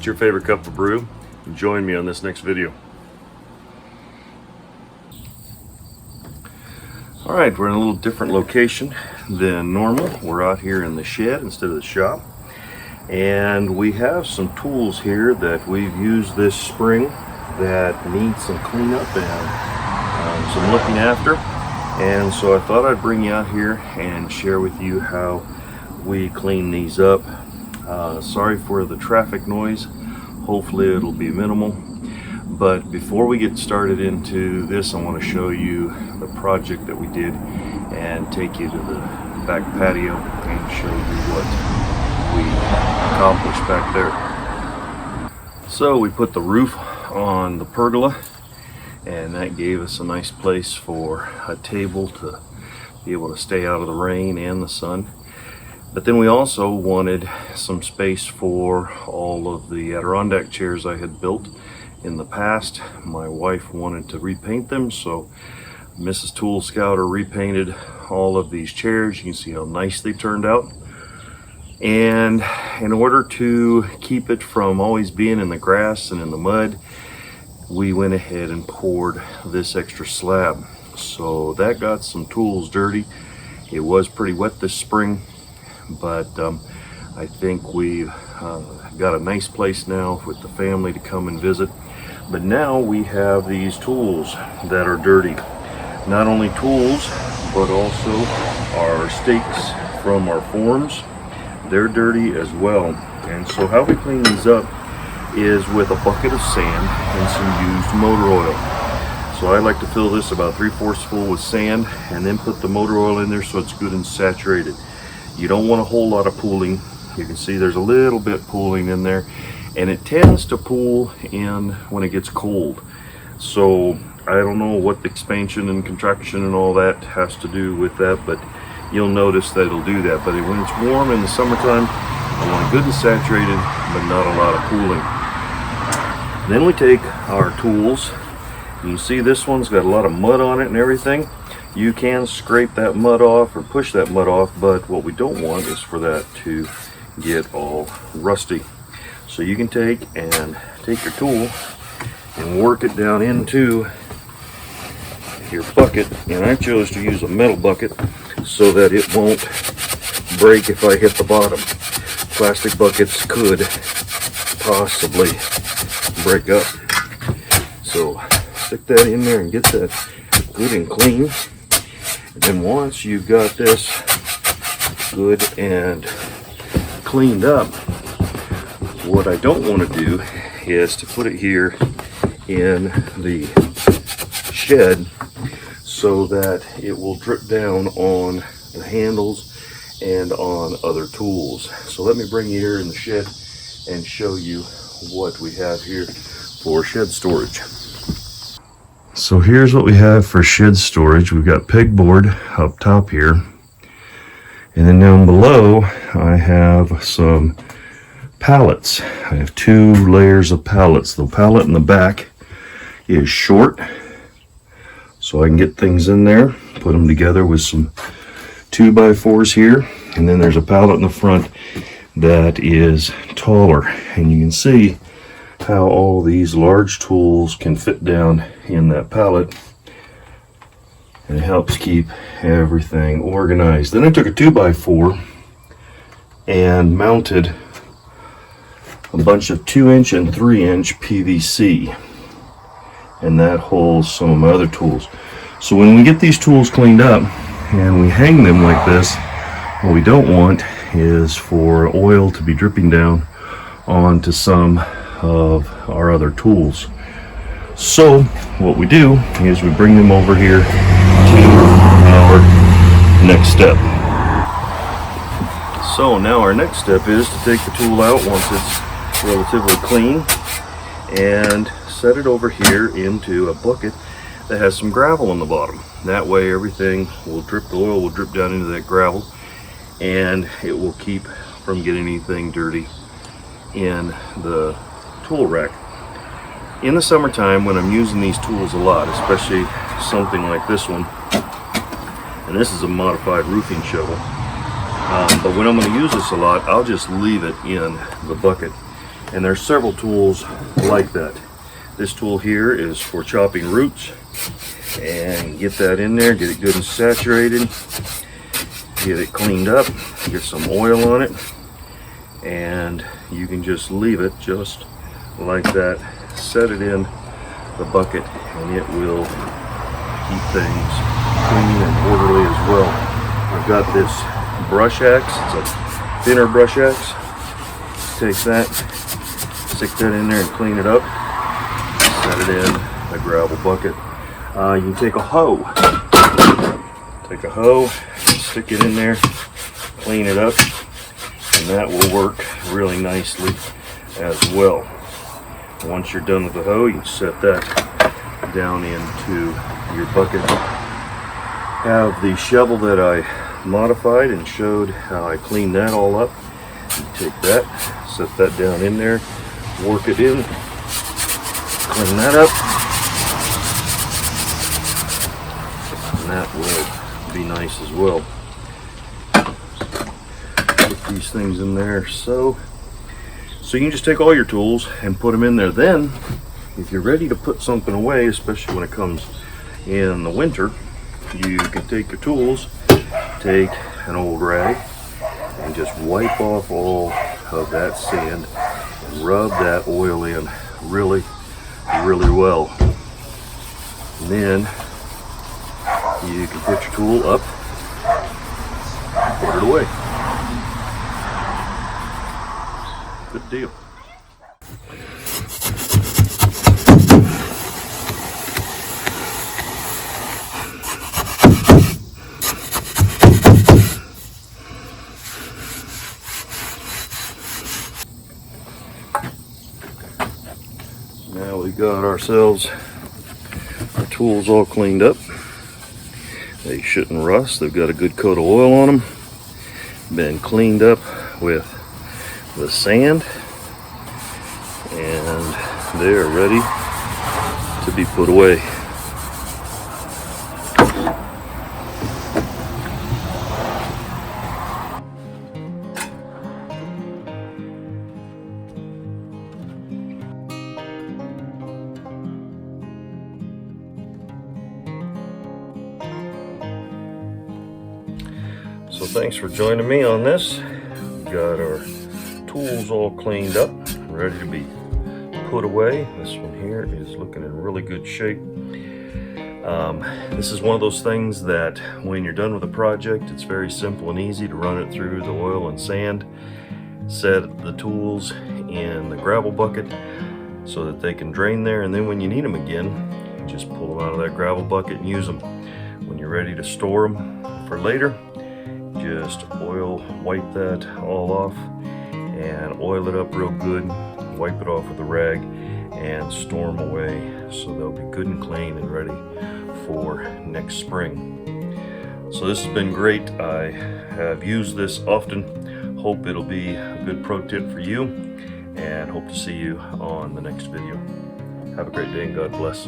Get your favorite cup of brew and join me on this next video. Alright, we're in a little different location than normal. We're out here in the shed instead of the shop. And we have some tools here that we've used this spring that need some cleanup and some looking after. And so I thought I'd bring you out here and share with you how we clean these up. Sorry for the traffic noise. Hopefully it'll be minimal. But before we get started into this, I want to show you the project that we did and take you to the back patio and show you what we accomplished back there. So we put the roof on the pergola, and that gave us a nice place for a table to be able to stay out of the rain and the sun. But then we also wanted some space for all of the Adirondack chairs I had built in the past. My wife wanted to repaint them, so Mrs. ToolScouter repainted all of these chairs. You can see how nice they turned out. And in order to keep it from always being in the grass and in the mud, we went ahead and poured this extra slab. So that got some tools dirty. It was pretty wet this spring, but I think we've got a nice place now with the family to come and visit. But now we have these tools that are dirty. Not only tools, but also our stakes from our forms. They're dirty as well. And so how we clean these up is with a bucket of sand and some used motor oil. So I like to fill this about 3/4 full with sand and then put the motor oil in there so it's good and saturated. You don't want a whole lot of pooling. You can see there's a little bit pooling in there, and it tends to pool in when it gets cold. So I don't know what the expansion and contraction and all that has to do with that, but you'll notice that it'll do that. But when it's warm in the summertime, I want it good and saturated, but not a lot of pooling. Then we take our tools. You can see this one's got a lot of mud on it and everything. You can scrape that mud off or push that mud off, but what we don't want is for that to get all rusty. So you can take your tool and work it down into your bucket, and I chose to use a metal bucket so that it won't break if I hit the bottom. Plastic buckets could possibly break up. So stick that in there and get that good and clean. And then once you've got this good and cleaned up, what I don't want to do is to put it here in the shed so that it will drip down on the handles and on other tools. So let me bring you here in the shed and show you what we have here for shed storage. So here's what we have for shed storage. We've got pegboard up top here, and then down below I have some pallets. I have 2 layers of pallets. The pallet in the back is short, so I can get things in there, put them together with some 2x4s here. And then there's a pallet in the front that is taller, and you can see how all these large tools can fit down in that pallet, and it helps keep everything organized. Then I took a 2x4 and mounted a bunch of 2-inch and 3-inch PVC, and that holds some of my other tools. So when we get these tools cleaned up and we hang them like this, what we don't want is for oil to be dripping down onto some of our other tools. So what we do is we bring them over here to our next step. So now our next step is to take the tool out once it's relatively clean and set it over here into a bucket that has some gravel on the bottom. That way everything will drip, the oil will drip down into that gravel, and it will keep from getting anything dirty in the tool rack. In the summertime, when I'm using these tools a lot, especially something like this one, and this is a modified roofing shovel, but when I'm going to use this a lot, I'll just leave it in the bucket. And there's several tools like that. This tool here is for chopping roots, and get that in there, get it good and saturated, get it cleaned up, get some oil on it, and you can just leave it just like that. Set it in the bucket and it will keep things clean and orderly as well. I've got this brush axe, it's a thinner brush axe. Take that, stick that in there and clean it up. Set it in a gravel bucket. You can take a hoe. Take a hoe, stick it in there, clean it up, and that will work really nicely as well. Once you're done with the hoe, you can set that down into your bucket. Have the shovel that I modified and showed how I cleaned that all up. You take that, set that down in there, work it in, clean that up, and that will be nice as well. Put these things in there so you can just take all your tools and put them in there. Then if you're ready to put something away, especially when it comes in the winter, you can take your tools, take an old rag, and just wipe off all of that sand and rub that oil in really well. And then you can put your tool up, put it away. Good deal. Now we got ourselves our tools all cleaned up. They shouldn't rust. They've got a good coat of oil on them. Been cleaned up with the sand, and they are ready to be put away. So thanks for joining me on this. We've got our tools all cleaned up, ready to be put away. This one here is looking in really good shape. This is one of those things that when you're done with a project, it's very simple and easy to run it through the oil and sand, set the tools in the gravel bucket so that they can drain there, and then when you need them again, you just pull them out of that gravel bucket and use them. When you're ready to store them for later, just wipe that all off and oil it up real good, wipe it off with a rag, and store them away so they'll be good and clean and ready for next spring. So this has been great. I have used this often. Hope it'll be a good pro tip for you, and hope to see you on the next video. Have a great day and God bless.